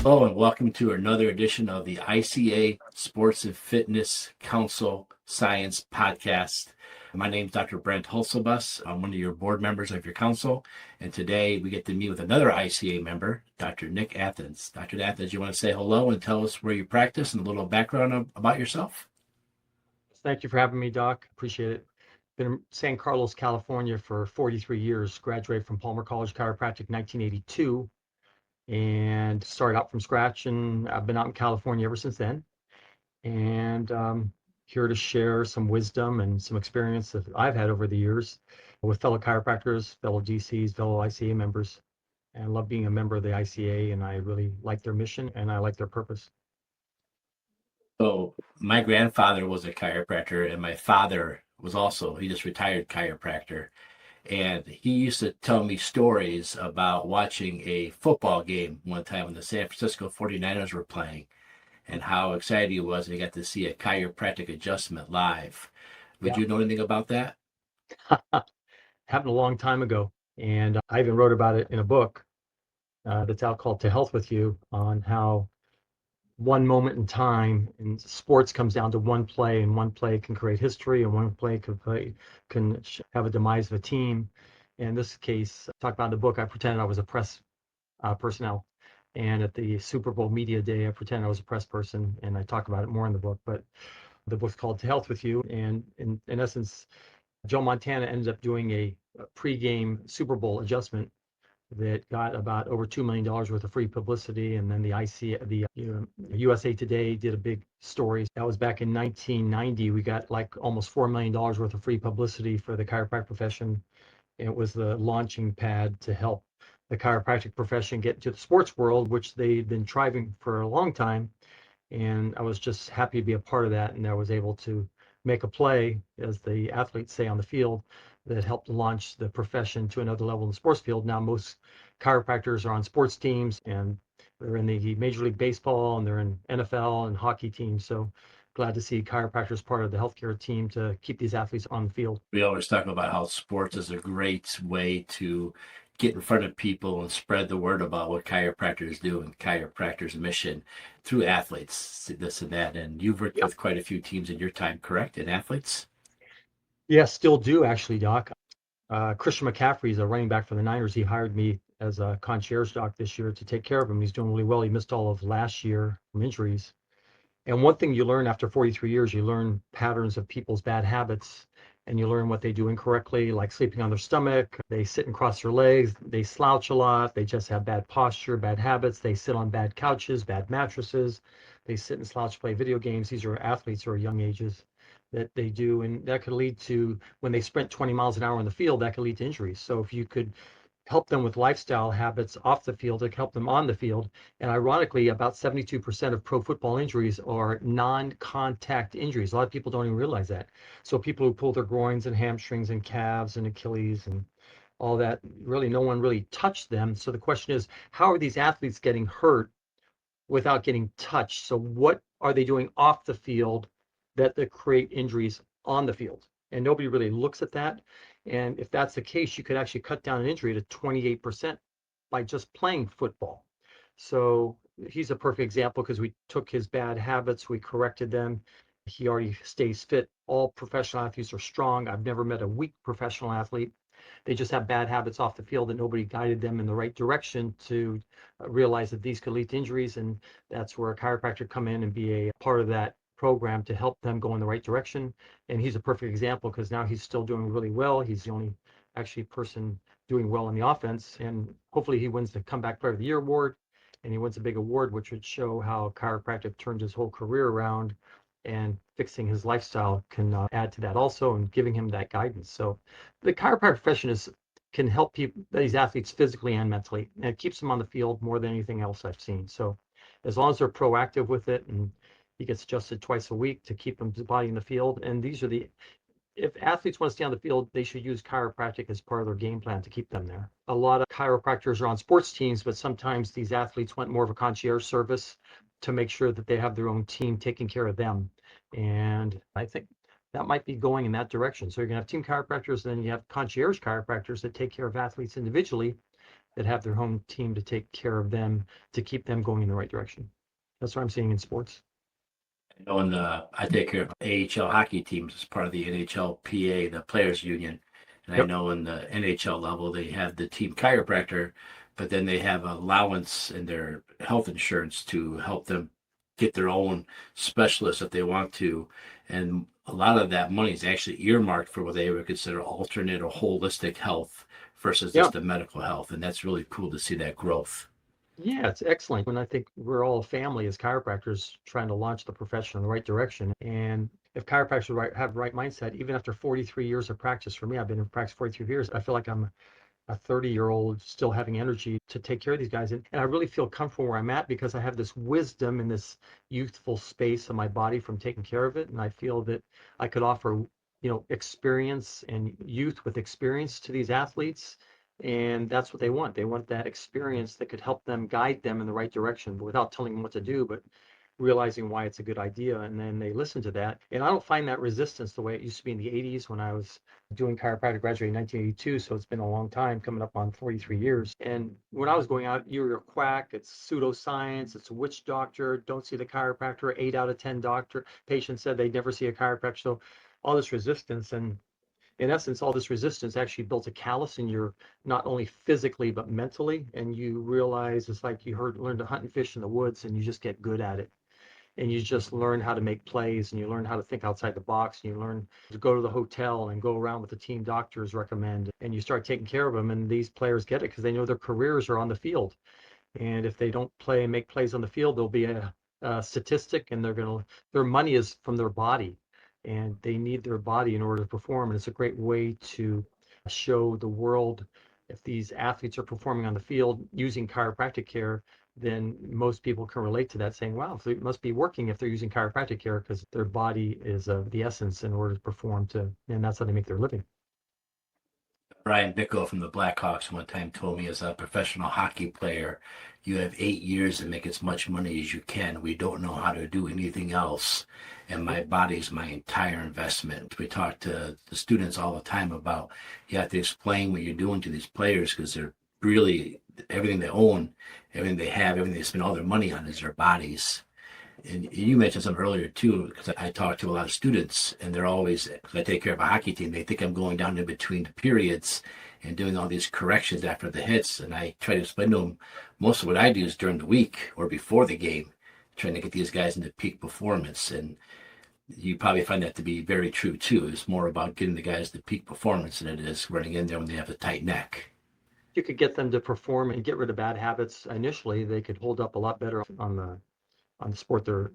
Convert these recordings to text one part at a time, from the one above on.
Hello and welcome to another edition of the ICA Sports and Fitness Council Science Podcast. My name is Dr. Brant Hulsebus. I'm one of your board members of your council, and today we get to meet with another ICA member, Dr. Nick Athens. Dr. Athens, you want to say hello and tell us where you practice and a little background about yourself? Thank you for having me, Doc. Appreciate it. Been in San Carlos, California for 43 years. Graduated from Palmer College Chiropractic in 1982 and started out from scratch. And I've been out in California ever since then. And here to share some wisdom and some experience that I've had over the years with fellow chiropractors, fellow DCs, fellow ICA members. And I love being a member of the ICA, and I really like their mission and I like their purpose. So my grandfather was a chiropractor and my father was also, he just retired chiropractor. And he used to tell me stories about watching a football game one time when the San Francisco 49ers were playing and how excited he was and he got to see a chiropractic adjustment live. Would Yeah. you know anything about that? Happened a long time ago. And I even wrote about it in a book that's out called To Health With You, on how one moment in time in sports comes down to one play, and one play can create history, and one play can have a demise of a team. In this case, talk about in the book, I pretended I was a press personnel. And at the Super Bowl media day, I pretended I was a press person, and I talk about it more in the book. But the book's called To Health With You. And in essence, Joe Montana ended up doing a pregame Super Bowl adjustment that got about over $2 million worth of free publicity. And then the USA Today did a big story. That was back in 1990. We got like almost $4 million worth of free publicity for the chiropractic profession. And it was the launching pad to help the chiropractic profession get into the sports world, which they'd been striving for a long time. And I was just happy to be a part of that. And I was able to make a play, as the athletes say, on the field that helped launch the profession to another level in the sports field. Now, most chiropractors are on sports teams, and they're in the Major League Baseball, and they're in NFL and hockey teams. So glad to see chiropractors part of the healthcare team to keep these athletes on the field. We always talk about how sports is a great way to get in front of people and spread the word about what chiropractors do and chiropractors' mission through athletes, this and that. And you've worked with quite a few teams in your time, correct? And athletes? Yeah, still do actually, Doc. Christian McCaffrey is a running back for the Niners. He hired me as a concierge doc this year to take care of him. He's doing really well. He missed all of last year from injuries. And one thing you learn after 43 years, you learn patterns of people's bad habits, and you learn what they do incorrectly, like sleeping on their stomach. They sit and cross their legs. They slouch a lot. They just have bad posture, bad habits. They sit on bad couches, bad mattresses. They sit and slouch, play video games. These are athletes who are young ages that they do. And that could lead to, when they sprint 20 miles an hour in the field, that could lead to injuries. So if you could help them with lifestyle habits off the field to help them on the field. And ironically, about 72% of pro football injuries are non-contact injuries. A lot of people don't even realize that. So people who pull their groins and hamstrings and calves and Achilles and all that, really no one really touched them. So the question is, how are these athletes getting hurt without getting touched? So what are they doing off the field that create injuries on the field? And nobody really looks at that. And if that's the case, you could actually cut down an injury to 28% by just playing football. So he's a perfect example because we took his bad habits, we corrected them. He already stays fit. All professional athletes are strong. I've never met a weak professional athlete. They just have bad habits off the field that nobody guided them in the right direction to realize that these could lead to injuries. And that's where a chiropractor come in and be a part of that program to help them go in the right direction. And he's a perfect example because now he's still doing really well. He's the only actually person doing well in the offense. And hopefully he wins the Comeback Player of the Year award, and he wins a big award, which would show how chiropractic turned his whole career around, and fixing his lifestyle can add to that also, and giving him that guidance. So the chiropractic profession can help people, these athletes, physically and mentally, and it keeps them on the field more than anything else I've seen. So as long as they're proactive with it, and he gets adjusted twice a week to keep his body in the field. And these are if athletes want to stay on the field, they should use chiropractic as part of their game plan to keep them there. A lot of chiropractors are on sports teams, but sometimes these athletes want more of a concierge service to make sure that they have their own team taking care of them. And I think that might be going in that direction. So you're going to have team chiropractors, and then you have concierge chiropractors that take care of athletes individually that have their home team to take care of them, to keep them going in the right direction. That's what I'm seeing in sports. I know I take care of AHL hockey teams as part of the NHLPA, the Players Union. And I Yep. know in the NHL level, they have the team chiropractor, but then they have allowance in their health insurance to help them get their own specialist if they want to. And a lot of that money is actually earmarked for what they would consider alternate or holistic health versus Yeah. just the medical health. And that's really cool to see that growth. Yeah, it's excellent. And I think we're all a family as chiropractors trying to launch the profession in the right direction. And if chiropractors have the right mindset, even after 43 years of practice, for me, I've been in practice 43 years, I feel like I'm a 30-year-old still having energy to take care of these guys. And I really feel comfortable where I'm at because I have this wisdom and this youthful space in my body from taking care of it. And I feel that I could offer, experience and youth with experience to these athletes. And that's what they want. They want that experience that could help them guide them in the right direction, but without telling them what to do, but realizing why it's a good idea. And then they listen to that. And I don't find that resistance the way it used to be in the 80s when I was doing chiropractic, graduated in 1982. So it's been a long time, coming up on 43 years. And when I was going out, you're a quack, it's pseudoscience, it's a witch doctor, don't see the chiropractor, 8 out of 10 patients said they'd never see a chiropractor. So all this resistance, and in essence, all this resistance actually built a callus in your, not only physically, but mentally. And you realize it's like you learn to hunt and fish in the woods, and you just get good at it. And you just learn how to make plays, and you learn how to think outside the box, and you learn to go to the hotel and go around what the team doctors recommend, and you start taking care of them. And these players get it because they know their careers are on the field. And if they don't play and make plays on the field, there'll be a statistic, and their money is from their body, and they need their body in order to perform. And it's a great way to show the world, if these athletes are performing on the field using chiropractic care, then most people can relate to that, saying, wow, it must be working if they're using chiropractic care, because their body is the essence in order to perform, and that's how they make their living. Brian Bickle from the Blackhawks one time told me, as a professional hockey player, you have 8 years to make as much money as you can. We don't know how to do anything else. And my body is my entire investment. We talk to the students all the time about you have to explain what you're doing to these players because they're really everything they own, everything they have, everything they spend all their money on is their bodies. And you mentioned something earlier too, because I talk to a lot of students, and they're always, because I take care of a hockey team, they think I'm going down in between the periods and doing all these corrections after the hits. And I try to explain to them most of what I do is during the week or before the game, trying to get these guys into peak performance. And you probably find that to be very true too. It's more about getting the guys to peak performance than it is running in there when they have a tight neck. You could get them to perform and get rid of bad habits initially, they could hold up a lot better on the sport they're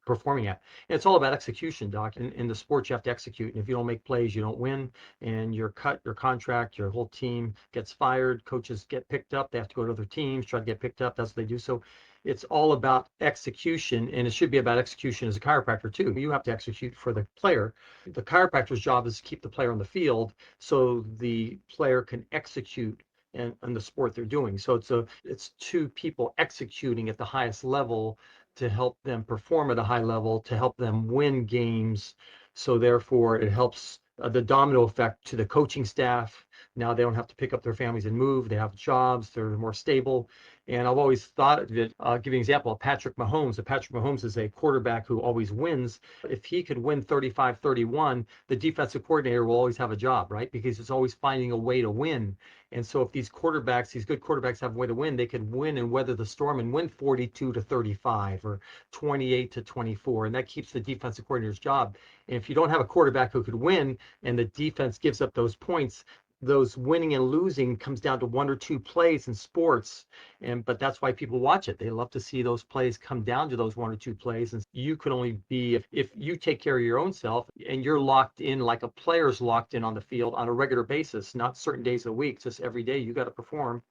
performing at. And it's all about execution, Doc. In the sport, you have to execute. And if you don't make plays, you don't win. And you're cut, your contract, your whole team gets fired. Coaches get picked up. They have to go to other teams, try to get picked up. That's what they do. So it's all about execution. And it should be about execution as a chiropractor, too. You have to execute for the player. The chiropractor's job is to keep the player on the field so the player can execute and the sport they're doing. So it's two people executing at the highest level to help them perform at a high level, to help them win games. So therefore, it helps the domino effect to the coaching staff. Now they don't have to pick up their families and move. They have jobs. They're more stable. And I've always thought of it, I'll give you an example of Patrick Mahomes. Patrick Mahomes is a quarterback who always wins. If he could win 35-31, the defensive coordinator will always have a job, right? Because it's always finding a way to win. And so if these quarterbacks, these good quarterbacks have a way to win, they could win and weather the storm and win 42-35 or 28-24. And that keeps the defensive coordinator's job. And if you don't have a quarterback who could win and the defense gives up those points, those winning and losing comes down to one or two plays in sports. But that's why people watch it. They love to see those plays come down to those one or two plays. And you can only be, if you take care of your own self and you're locked in like a player's locked in on the field on a regular basis, not certain days of the week, just every day you got to perform.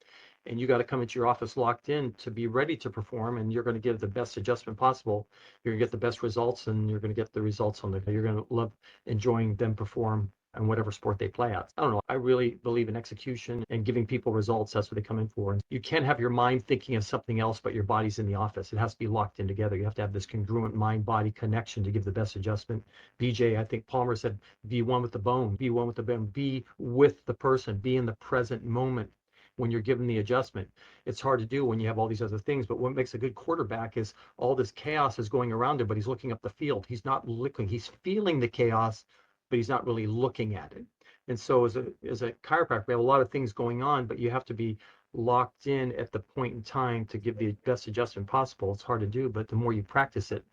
And you got to come into your office locked in to be ready to perform, and you're going to give the best adjustment possible. You're going to get the best results, and you're going to get the results you're going to love enjoying them perform and whatever sport they play at. I don't know. I really believe in execution and giving people results. That's what they come in for. And you can't have your mind thinking of something else, but your body's in the office. It has to be locked in together. You have to have this congruent mind-body connection to give the best adjustment. BJ, I think Palmer said, be one with the bone, be one with the bone, be with the person, be in the present moment. when you're given the adjustment. It's hard to do when you have all these other things, but what makes a good quarterback is all this chaos is going around him, but he's looking up the field. He's not looking, he's feeling the chaos, but he's not really looking at it. And so as a chiropractor, we have a lot of things going on, but you have to be locked in at the point in time to give the best adjustment possible. It's hard to do, but the more you practice it,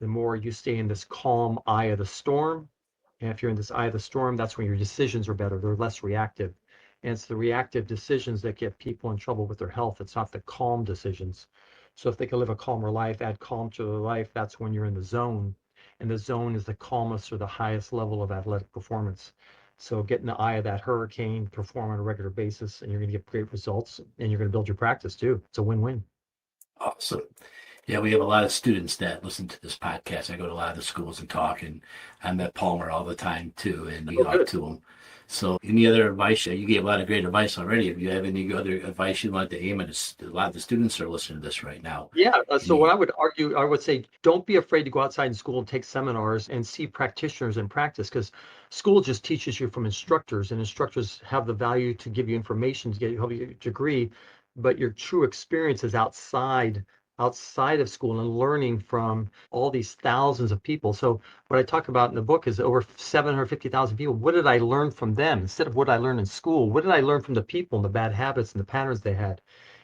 the more you stay in this calm eye of the storm. And if you're in this eye of the storm, that's when your decisions are better. They're less reactive. And it's the reactive decisions that get people in trouble with their health. It's not the calm decisions. So if they can live a calmer life, add calm to their life, that's when you're in the zone. And the zone is the calmest or the highest level of athletic performance. So get in the eye of that hurricane, perform on a regular basis, and you're going to get great results, and you're going to build your practice too. It's a win-win. Awesome. Yeah, we have a lot of students that listen to this podcast. I go to a lot of the schools and talk, and I met Palmer all the time too, and we talk to him. So any other advice? You gave a lot of great advice already. If you have any other advice you'd like to aim at, a lot of the students are listening to this right now. Yeah, so what I would argue, I would say, don't be afraid to go outside in school and take seminars and see practitioners in practice, because school just teaches you from instructors, and instructors have the value to give you information to get you a degree, but your true experience is outside of school and learning from all these thousands of people. So what I talk about in the book is over 750,000 people. What did I learn from them instead of what I learned in school? What did I learn from the people and the bad habits and the patterns they had?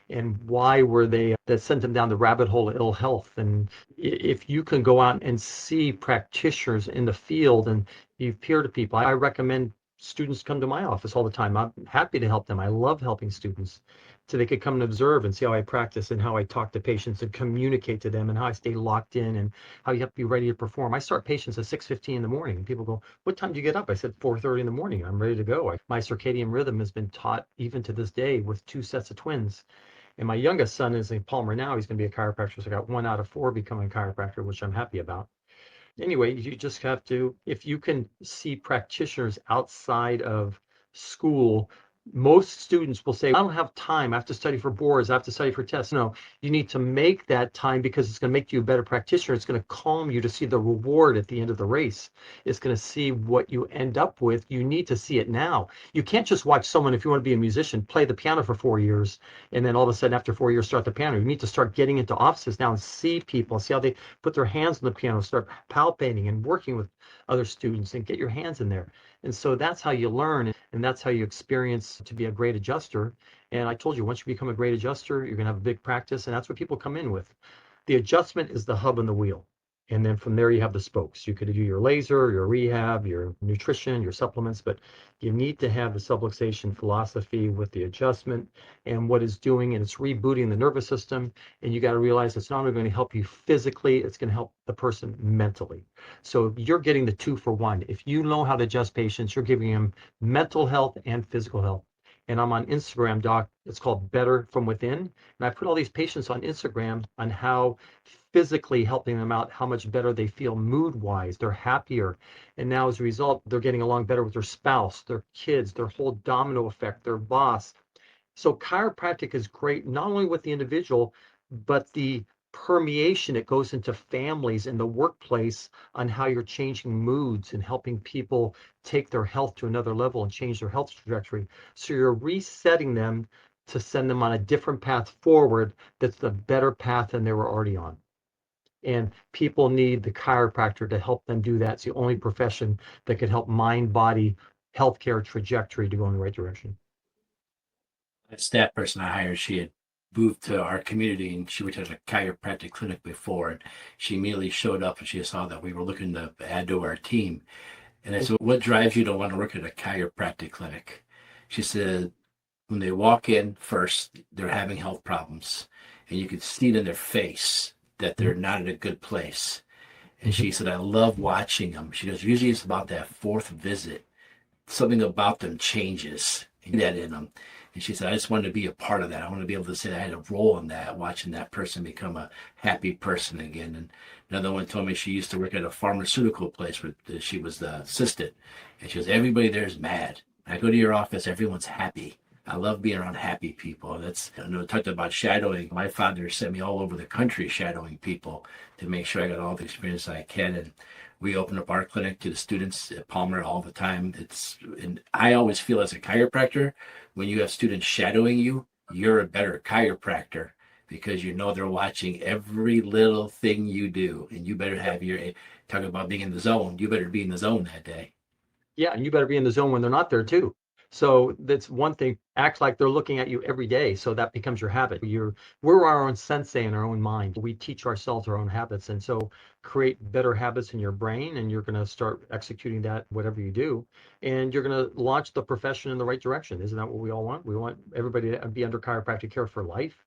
And why were they that sent them down the rabbit hole of ill health? And if you can go out and see practitioners in the field and you peer to people, I recommend students come to my office all the time. I'm happy to help them. I love helping students, so they could come and observe and see how I practice and how I talk to patients and communicate to them and how I stay locked in and how you have to be ready to perform. I start patients at 6:15 in the morning, and people go, "What time do you get up?" I said 4:30 in the morning. I'm ready to go. My circadian rhythm has been taught even to this day with 2 sets of twins. And my youngest son is in Palmer now. He's going to be a chiropractor. So I got 1 out of 4 becoming a chiropractor, which I'm happy about. Anyway, you just have to, if you can see practitioners outside of school, most students will say, I don't have time. I have to study for boards. I have to study for tests. No, you need to make that time, because it's going to make you a better practitioner. It's going to calm you to see the reward at the end of the race. It's going to see what you end up with. You need to see it now. You can't just watch someone, if you want to be a musician, play the piano for 4 years, and then all of a sudden after 4 years start the piano. You need to start getting into offices now and see people, see how they put their hands on the piano, start palpating and working with other students and get your hands in there. And so that's how you learn, and that's how you experience to be a great adjuster. And I told you, once you become a great adjuster, you're going to have a big practice, and that's what people come in with. The adjustment is the hub and the wheel. And then from there, you have the spokes. You could do your laser, your rehab, your nutrition, your supplements, but you need to have the subluxation philosophy with the adjustment and what it's doing, and it's rebooting the nervous system. And you got to realize it's not only going to help you physically, it's going to help the person mentally. So you're getting the 2 for 1. If you know how to adjust patients, you're giving them mental health and physical health. And I'm on Instagram, Doc. It's called Better From Within. And I put all these patients on Instagram on how physically helping them out, how much better they feel mood-wise. They're happier. And now as a result, they're getting along better with their spouse, their kids, their whole domino effect, their boss. So chiropractic is great, not only with the individual, but the permeation it goes into families and the workplace on how you're changing moods and helping people take their health to another level and change their health trajectory. So you're resetting them to send them on a different path forward that's the better path than they were already on. And people need the chiropractor to help them do that. It's the only profession that could help mind, body, healthcare trajectory to go in the right direction. That staff person I hired, she had moved to our community, and she worked at a chiropractic clinic before, and she immediately showed up and she saw that we were looking to add to our team. And I said, what drives you to want to work at a chiropractic clinic? She said, when they walk in first, they're having health problems, and you can see it in their face that they're not in a good place. And she said, I love watching them. She goes, usually it's about that 4th visit. Something about them changes, that in them. And she said, I just wanted to be a part of that. I want to be able to say I had a role in that, watching that person become a happy person again. And another one told me she used to work at a pharmaceutical place where she was the assistant. And she goes, everybody there is mad. I go to your office, everyone's happy. I love being around happy people. That's, I know, talked about shadowing. My father sent me all over the country shadowing people to make sure I got all the experience I can. And We open up our clinic to the students at Palmer all the time. And I always feel as a chiropractor, when you have students shadowing you, you're a better chiropractor because you know they're watching every little thing you do. And you better have talking about being in the zone, you better be in the zone that day. Yeah, and you better be in the zone when they're not there too. So that's one thing. Act like they're looking at you every day. So that becomes your habit. We're our own sensei in our own mind. We teach ourselves our own habits. And so create better habits in your brain, and you're going to start executing that, whatever you do. And you're going to launch the profession in the right direction. Isn't that what we all want? We want everybody to be under chiropractic care for life.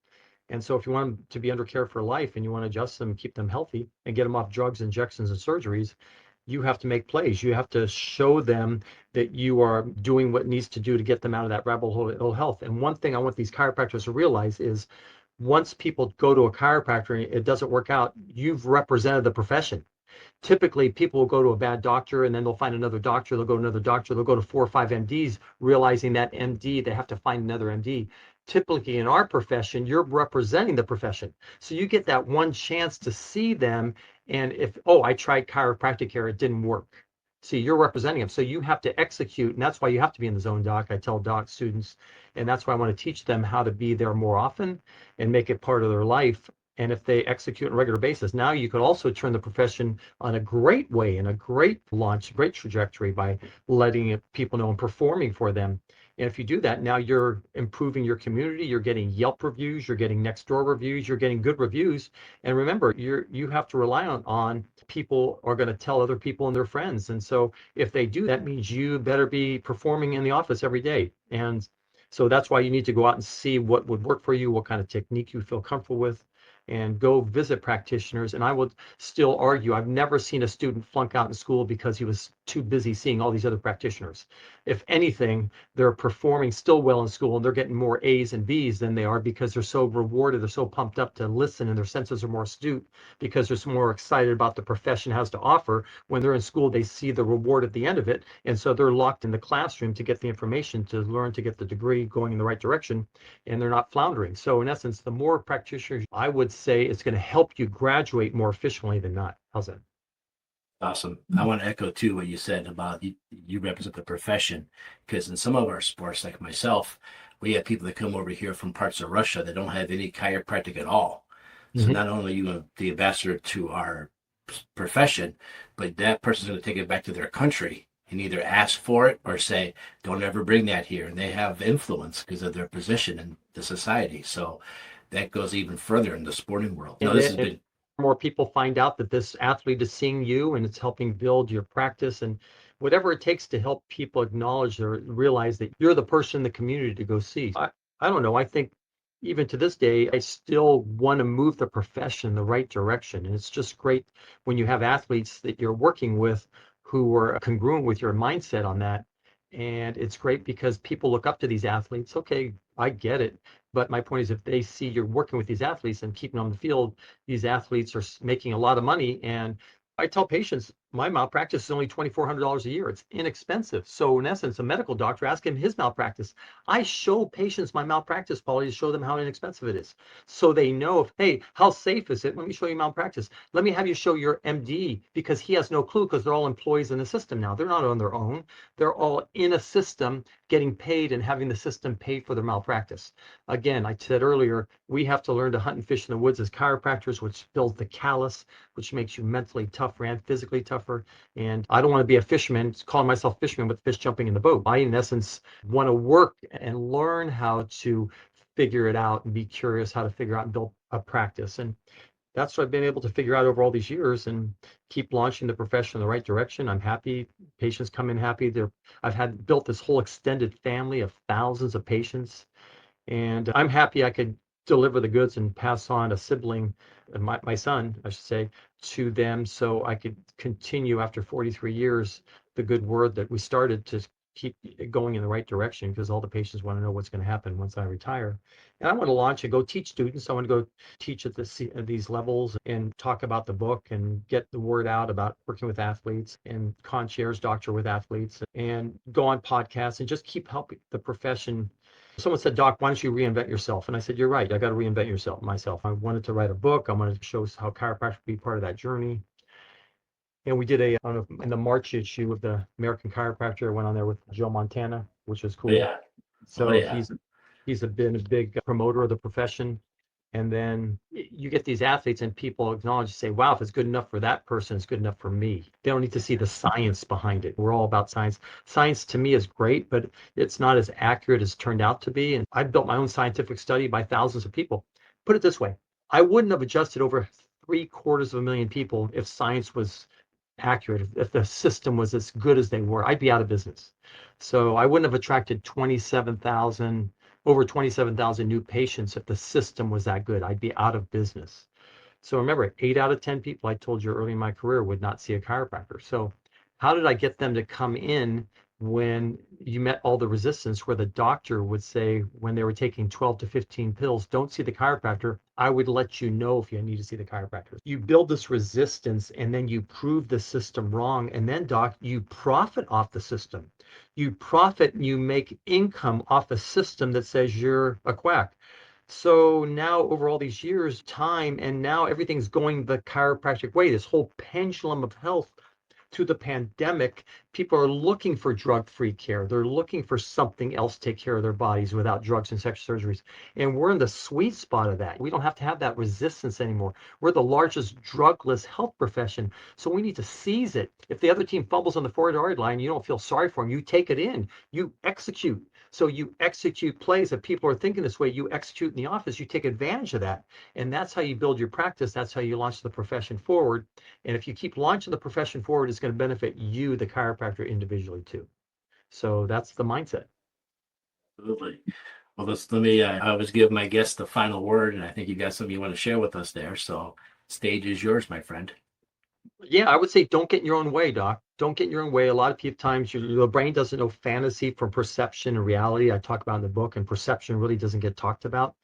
And so if you want them to be under care for life and you want to adjust them, keep them healthy and get them off drugs, injections, and surgeries, you have to make plays. You have to show them that you are doing what needs to do to get them out of that rabbit hole of ill health. And one thing I want these chiropractors to realize is once people go to a chiropractor and it doesn't work out, you've represented the profession. Typically, people will go to a bad doctor and then they'll find another doctor. They'll go to another doctor. They'll go to 4 or 5 MDs, realizing that MD, they have to find another MD. Typically, in our profession, you're representing the profession. So you get that one chance to see them. And if, oh, I tried chiropractic care, it didn't work. See, you're representing them. So you have to execute. And that's why you have to be in the zone, doc. I tell doc students, and that's why I want to teach them how to be there more often and make it part of their life. And if they execute on a regular basis, now you could also turn the profession on a great way and a great launch, great trajectory by letting people know and performing for them. And if you do that, now you're improving your community. You're getting Yelp reviews, you're getting Nextdoor reviews, you're getting good reviews. And remember, you have to rely on people are going to tell other people and their friends. And so if they do, that means you better be performing in the office every day. And so that's why you need to go out and see what would work for you, what kind of technique you feel comfortable with, and go visit practitioners. And I would still argue, I've never seen a student flunk out in school because he was too busy seeing all these other practitioners. If anything, they're performing still well in school and they're getting more A's and B's than they are because they're so rewarded, they're so pumped up to listen, and their senses are more astute because they're more excited about the profession has to offer. When they're in school, they see the reward at the end of it. And so they're locked in the classroom to get the information, to learn, to get the degree going in the right direction, and they're not floundering. So in essence, the more practitioners, I would say it's going to help you graduate more efficiently than not. How's that? Awesome. I want to echo too what you said about you represent the profession, because in some of our sports, like myself, we have people that come over here from parts of Russia that don't have any chiropractic at all. So not only are you the ambassador to our profession, but that person's going to take it back to their country and either ask for it or say, don't ever bring that here. And they have influence because of their position in the society. So that goes even further in the sporting world. You know, this has been more people find out that this athlete is seeing you and it's helping build your practice, and whatever it takes to help people acknowledge or realize that you're the person in the community to go see. I don't know. I think even to this day, I still want to move the profession in the right direction. And it's just great when you have athletes that you're working with who are congruent with your mindset on that. And it's great because people look up to these athletes. Okay, I get it. But my point is, if they see you're working with these athletes and keeping them on the field, these athletes are making a lot of money. And I tell patients, my malpractice is only $2,400 a year. It's inexpensive. So in essence, a medical doctor, ask him his malpractice. I show patients my malpractice policy to show them how inexpensive it is. So they know, hey, how safe is it? Let me show you malpractice. Let me have you show your MD, because he has no clue, because they're all employees in the system now. They're not on their own. They're all in a system getting paid and having the system pay for their malpractice. Again, I said earlier, we have to learn to hunt and fish in the woods as chiropractors, which builds the callus, which makes you mentally tougher and physically tougher. And I don't want to be a fisherman, calling myself fisherman with fish jumping in the boat. I, in essence, want to work and learn how to figure it out and be curious how to figure out and build a practice. And that's what I've been able to figure out over all these years and keep launching the profession in the right direction. I'm happy. Patients come in happy. I've had built this whole extended family of thousands of patients. And I'm happy I could deliver the goods and pass on a sibling, my son, I should say, to them, so I could continue after 43 years the good word that we started to keep it going in the right direction, because all the patients want to know what's going to happen once I retire. And I want to launch and go teach students. I want to go teach at these levels and talk about the book and get the word out about working with athletes and concierge doctor with athletes, and go on podcasts and just keep helping the profession. Someone said, Doc, why don't you reinvent yourself? And I said, you're right. I got to reinvent myself. I wanted to write a book. I wanted to show how chiropractic would be part of that journey. And we did I don't know, in the March issue of the American Chiropractor, I went on there with Joe Montana, which was Oh, cool. yeah. Oh, So yeah. he's been a big promoter of the profession. And then you get these athletes and people acknowledge, say, wow, if it's good enough for that person, it's good enough for me. They don't need to see the science behind it. We're all about science. Science to me is great, but it's not as accurate as it turned out to be. And I've built my own scientific study by thousands of people. Put it this way, I wouldn't have adjusted over 750,000 people if science was accurate. If the system was as good as they were, I'd be out of business. So I wouldn't have attracted 27,000, over 27,000 new patients if the system was that good. I'd be out of business. So remember, 8 out of 10 people I told you early in my career would not see a chiropractor. So how did I get them to come in when you met all the resistance where the doctor would say when they were taking 12 to 15 pills, don't see the chiropractor. I would let you know if you need to see the chiropractor. You build this resistance and then you prove the system wrong. And then, doc, you profit off the system. You profit and you make income off a system that says you're a quack. So now over all these years, time, and now everything's going the chiropractic way. This whole pendulum of health to the pandemic, people are looking for drug-free care. They're looking for something else to take care of their bodies without drugs and sex surgeries. And we're in the sweet spot of that. We don't have to have that resistance anymore. We're the largest drugless health profession. So we need to seize it. If the other team fumbles on the 4-yard line, you don't feel sorry for them. You take it in. You execute. So you execute plays. If people are thinking this way, you execute in the office. You take advantage of that. And that's how you build your practice. That's how you launch the profession forward. And if you keep launching the profession forward, it's going to benefit you, the chiropractor, individually too. So that's the mindset. Absolutely. Well, let me, I always give my guests the final word, and I think you got something you want to share with us there. So, stage is yours, my friend. Yeah, I would say don't get in your own way, doc. Don't get in your own way. A lot of people times your brain doesn't know fantasy from perception and reality. I talk about in the book, and perception really doesn't get talked about.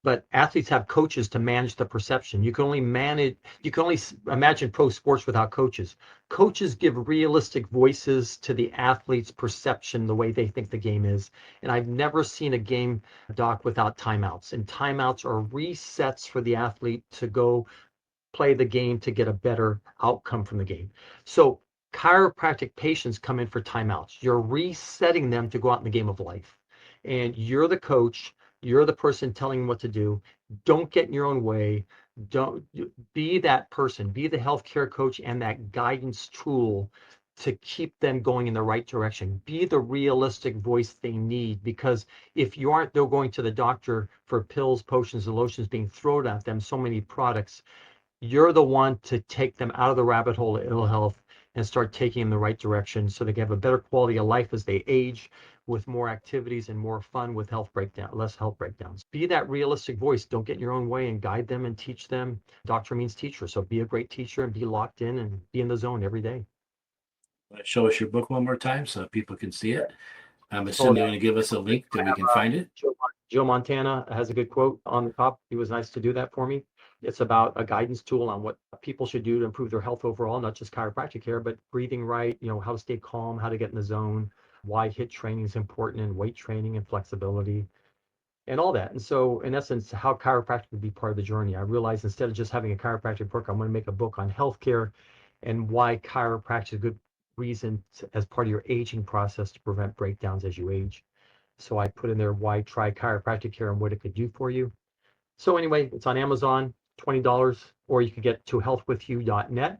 But athletes have coaches to manage the perception. You can only imagine pro sports without coaches. Coaches give realistic voices to the athlete's perception, the way they think the game is. And I've never seen a game, doc, without timeouts. And timeouts are resets for the athlete to go play the game to get a better outcome from the game. So chiropractic patients come in for timeouts. You're resetting them to go out in the game of life. And you're the coach, you're the person telling them what to do. Don't get in your own way. Don't be that person, be the healthcare coach and that guidance tool to keep them going in the right direction. Be the realistic voice they need, because if you aren't, they're going to the doctor for pills, potions, and lotions being thrown at them, so many products. You're the one to take them out of the rabbit hole of ill health and start taking them the right direction so they can have a better quality of life as they age, with more activities and more fun, with less health breakdowns. Be that realistic voice. Don't get in your own way and guide them and teach them. Doctor means teacher. So be a great teacher and be locked in and be in the zone every day. Show us your book one more time so people can see it. I'm Oh, assuming you're going to give us a link that we can find it. Joe Montana has a good quote on the top. He was nice to do that for me. It's about a guidance tool on what people should do to improve their health overall, not just chiropractic care, but breathing right, how to stay calm, how to get in the zone, why HIIT training is important, and weight training and flexibility and all that. And so, in essence, how chiropractic would be part of the journey. I realized instead of just having a chiropractic book, I'm going to make a book on healthcare and why chiropractic is a good reason as part of your aging process to prevent breakdowns as you age. So I put in there why try chiropractic care and what it could do for you. So anyway, it's on Amazon, $20, or you could get to healthwithyou.net.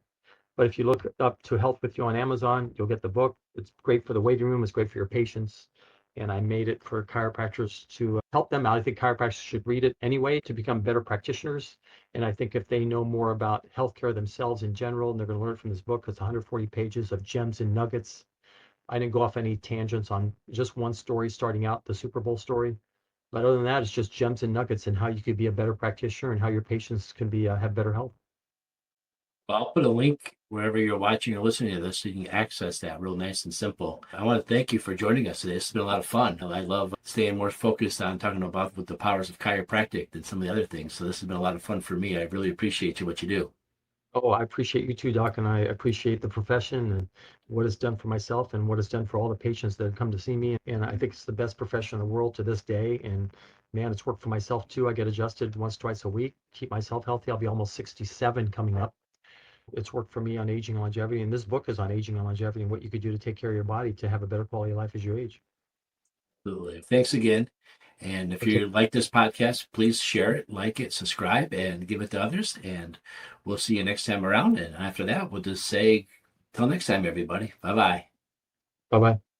But if you look up To Health With You on Amazon, you'll get the book. It's great for the waiting room. It's great for your patients. And I made it for chiropractors to help them out. I think chiropractors should read it anyway to become better practitioners. And I think if they know more about healthcare themselves in general, and they're going to learn from this book, it's 140 pages of gems and nuggets. I didn't go off any tangents on just one story starting out, the Super Bowl story. But other than that, it's just gems and nuggets and how you could be a better practitioner and how your patients can be have better health. Well, I'll put a link wherever you're watching or listening to this so you can access that real nice and simple. I want to thank you for joining us today. It's been a lot of fun. I love staying more focused on talking about with the powers of chiropractic than some of the other things. So this has been a lot of fun for me. I really appreciate what you do. Oh, I appreciate you too, Doc, and I appreciate the profession and what it's done for myself and what it's done for all the patients that have come to see me. And I think it's the best profession in the world to this day. And man, it's worked for myself too. I get adjusted once, twice a week, keep myself healthy. I'll be almost 67 coming up. It's worked for me on aging and longevity, and this book is on aging and longevity and what you could do to take care of your body to have a better quality of life as you age. Absolutely. Thanks again. And if Okay. you like this podcast, please share it, like it, subscribe, and give it to others. And we'll see you next time around. And after that, we'll just say, till next time, everybody. Bye-bye. Bye-bye.